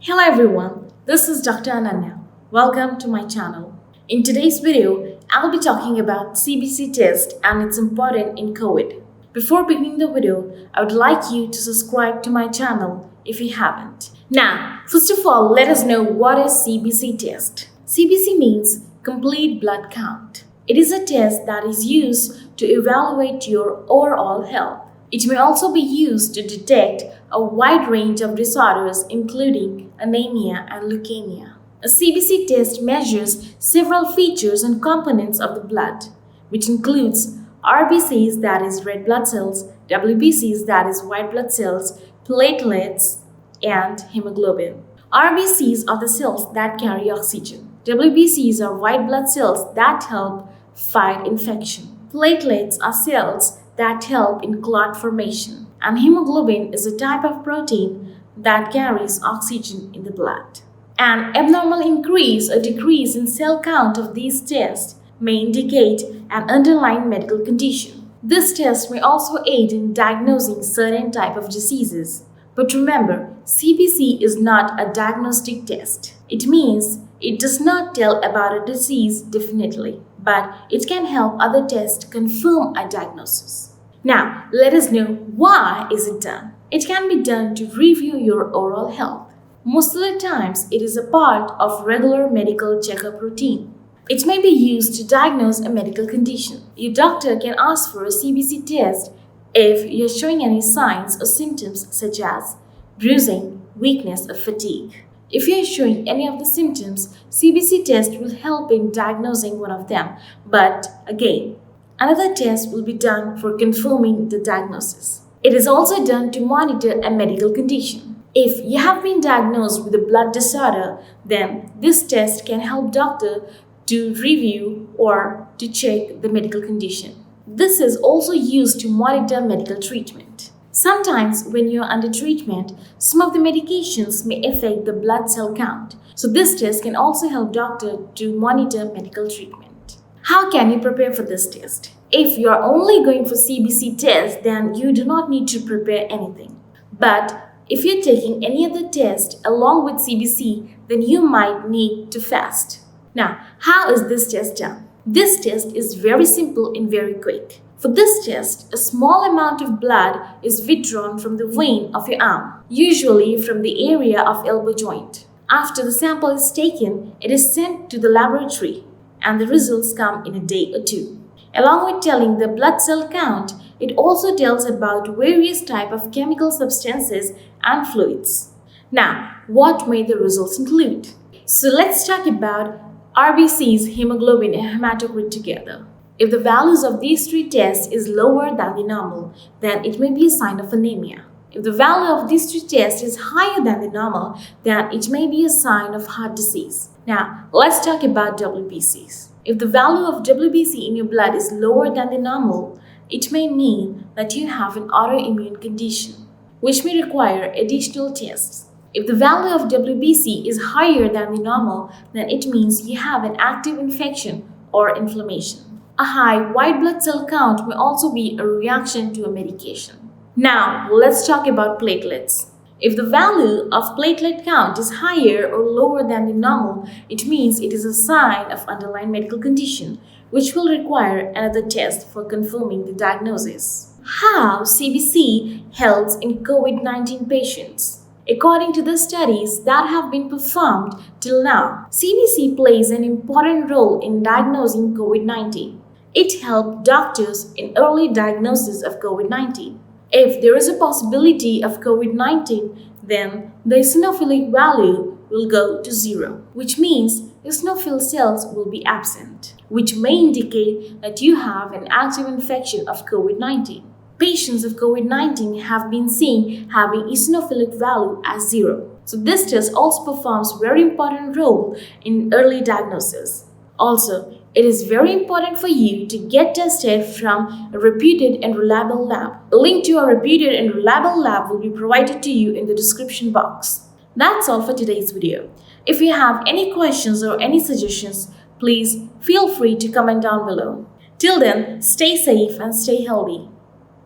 Hello everyone, this is Dr. Ananya. Welcome to my channel. In today's video, I'll be talking about CBC test and its importance in COVID. Before beginning the video, I would like you to subscribe to my channel if you haven't. Now, first of all, let us know what is CBC test. CBC means complete blood count. It is a test that is used to evaluate your overall health. It may also be used to detect a wide range of disorders including anemia and leukemia. A CBC test measures several features and components of the blood, which includes RBCs, that is red blood cells, WBCs, that is white blood cells, platelets, and hemoglobin. RBCs are the cells that carry oxygen. WBCs are white blood cells that help fight infection. Platelets are cells that help in clot formation, and hemoglobin is a type of protein that carries oxygen in the blood. An abnormal increase or decrease in cell count of these tests may indicate an underlying medical condition. This test may also aid in diagnosing certain type of diseases. But remember, CBC is not a diagnostic test. It means it does not tell about a disease definitely, but it can help other tests confirm a diagnosis. Now, let us know why is it done. It can be done to review your overall health. Most of the times, it is a part of regular medical checkup routine. It may be used to diagnose a medical condition. Your doctor can ask for a CBC test if you're showing any signs or symptoms such as bruising, weakness, or fatigue. If you're showing any of the symptoms, CBC test will help in diagnosing one of them. But again, another test will be done for confirming the diagnosis. It is also done to monitor a medical condition. If you have been diagnosed with a blood disorder, then this test can help doctor to review or to check the medical condition. This is also used to monitor medical treatment. Sometimes when you're under treatment, some of the medications may affect the blood cell count. So this test can also help doctor to monitor medical treatment. How can you prepare for this test? If you're only going for CBC test, then you do not need to prepare anything. But if you're taking any other test along with CBC, then you might need to fast. Now, how is this test done? This test is very simple and very quick. For this test, a small amount of blood is withdrawn from the vein of your arm, usually from the area of elbow joint. After the sample is taken, it is sent to the laboratory and the results come in a day or two. Along with telling the blood cell count, it also tells about various types of chemical substances and fluids. Now, what may the results include? So let's talk about RBCs, hemoglobin, and hematocrit together. If the values of these three tests is lower than the normal, then it may be a sign of anemia. If the value of these three tests is higher than the normal, then it may be a sign of heart disease. Now, let's talk about WBCs. If the value of WBC in your blood is lower than the normal, it may mean that you have an autoimmune condition, which may require additional tests. If the value of WBC is higher than the normal, then it means you have an active infection or inflammation. A high white blood cell count may also be a reaction to a medication. Now, let's talk about platelets. If the value of platelet count is higher or lower than the normal, it means it is a sign of underlying medical condition, which will require another test for confirming the diagnosis. How CBC helps in COVID-19 patients? According to the studies that have been performed till now, CBC plays an important role in diagnosing COVID-19. It helps doctors in early diagnosis of COVID-19. If there is a possibility of COVID-19, then the eosinophilic value will go to 0, which means eosinophil cells will be absent, which may indicate that you have an active infection of COVID-19. Patients of COVID-19 have been seen having eosinophilic value as 0. So this test also performs very important role in early diagnosis. Also, it is very important for you to get tested from a reputed and reliable lab. A link to a reputed and reliable lab will be provided to you in the description box. That's all for today's video. If you have any questions or any suggestions, please feel free to comment down below. Till then, stay safe and stay healthy.